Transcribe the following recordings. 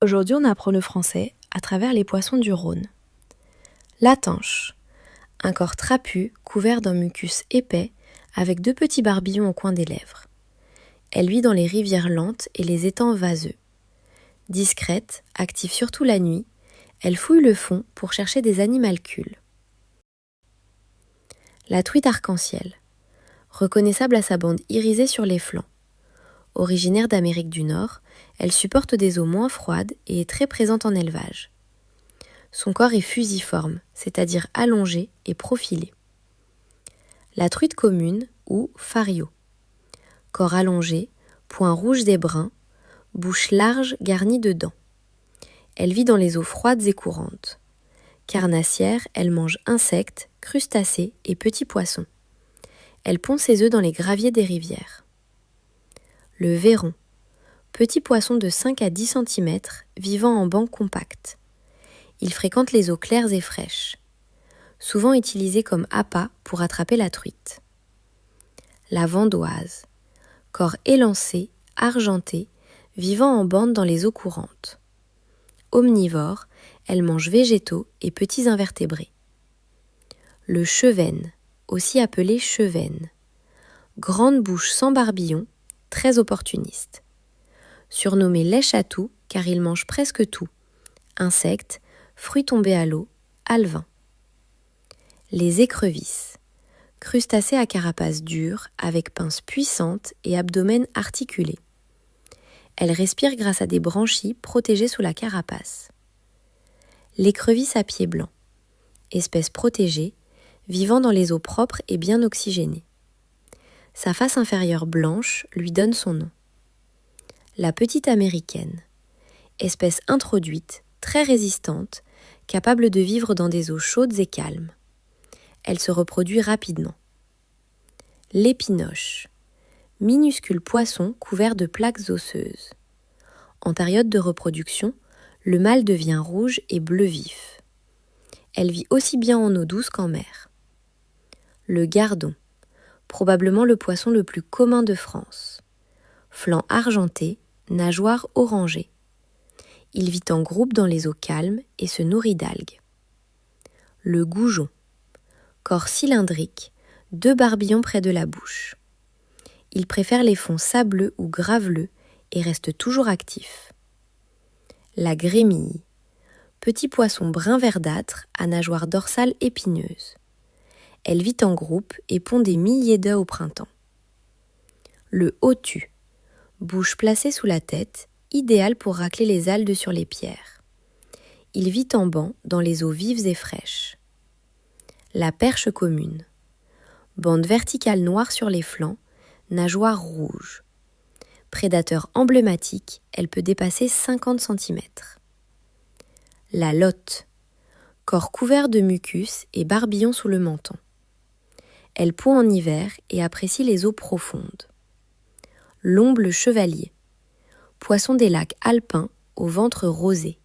Aujourd'hui, on apprend le français à travers les poissons du Rhône. La tanche, un corps trapu couvert d'un mucus épais avec 2 petits barbillons au coin des lèvres. Elle vit dans les rivières lentes et les étangs vaseux. Discrète, active surtout la nuit, elle fouille le fond pour chercher des animalcules. La truite arc-en-ciel, reconnaissable à sa bande irisée sur les flancs. Originaire d'Amérique du Nord, elle supporte des eaux moins froides et est très présente en élevage. Son corps est fusiforme, c'est-à-dire allongé et profilé. La truite commune ou fario. Corps allongé, points rouges et bruns, bouche large garnie de dents. Elle vit dans les eaux froides et courantes. Carnassière, elle mange insectes, crustacés et petits poissons. Elle pond ses œufs dans les graviers des rivières. Le véron, petit poisson de 5 à 10 cm, vivant en banc compact. Il fréquente les eaux claires et fraîches, souvent utilisé comme appât pour attraper la truite. La vandoise, corps élancé, argenté, vivant en bande dans les eaux courantes. Omnivore, elle mange végétaux et petits invertébrés. Le chevenne, aussi appelé chevaine, grande bouche sans barbillon, très opportuniste. Surnommé lèche-à-tout car il mange presque tout, insectes, fruits tombés à l'eau, alevins. Les écrevisses, crustacés à carapace dure avec pinces puissantes et abdomen articulé. Elles respirent grâce à des branchies protégées sous la carapace. L'écrevisse à pieds blancs, espèce protégée, vivant dans les eaux propres et bien oxygénées. Sa face inférieure blanche lui donne son nom. La petite américaine, espèce introduite, très résistante, capable de vivre dans des eaux chaudes et calmes. Elle se reproduit rapidement. L'épinoche, minuscule poisson couvert de plaques osseuses. En période de reproduction, le mâle devient rouge et bleu vif. Elle vit aussi bien en eau douce qu'en mer. Le gardon, probablement le poisson le plus commun de France. Flanc argenté, nageoire orangée. Il vit en groupe dans les eaux calmes et se nourrit d'algues. Le goujon, corps cylindrique, 2 barbillons près de la bouche. Il préfère les fonds sableux ou graveleux et reste toujours actif. La grémille, petit poisson brun verdâtre à nageoire dorsale épineuse. Elle vit en groupe et pond des milliers d'œufs au printemps. Le hautu, bouche placée sous la tête, idéal pour racler les algues sur les pierres. Il vit en banc dans les eaux vives et fraîches. La perche commune, bande verticale noire sur les flancs, nageoire rouge. Prédateur emblématique, elle peut dépasser 50 cm. La lotte, corps couvert de mucus et barbillons sous le menton. Elle pond en hiver et apprécie les eaux profondes. L'omble chevalier, poisson des lacs alpins au ventre rosé.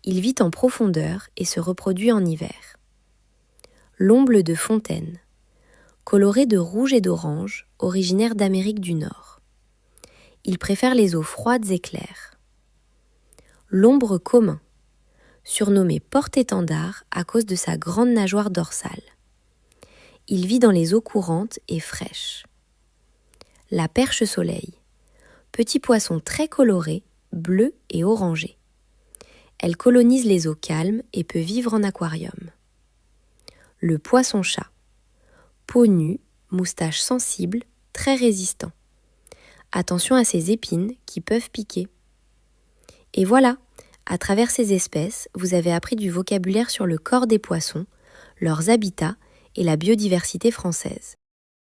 Il vit en profondeur et se reproduit en hiver. L'omble de fontaine, coloré de rouge et d'orange, originaire d'Amérique du Nord. Il préfère les eaux froides et claires. L'ombre commun, surnommé porte-étendard à cause de sa grande nageoire dorsale. Il vit dans les eaux courantes et fraîches. La perche soleil, petit poisson très coloré, bleu et orangé. Elle colonise les eaux calmes et peut vivre en aquarium. Le poisson-chat, peau nue, moustache sensible, très résistant. Attention à ses épines qui peuvent piquer. Et voilà, à travers ces espèces, vous avez appris du vocabulaire sur le corps des poissons, leurs habitats et la biodiversité française.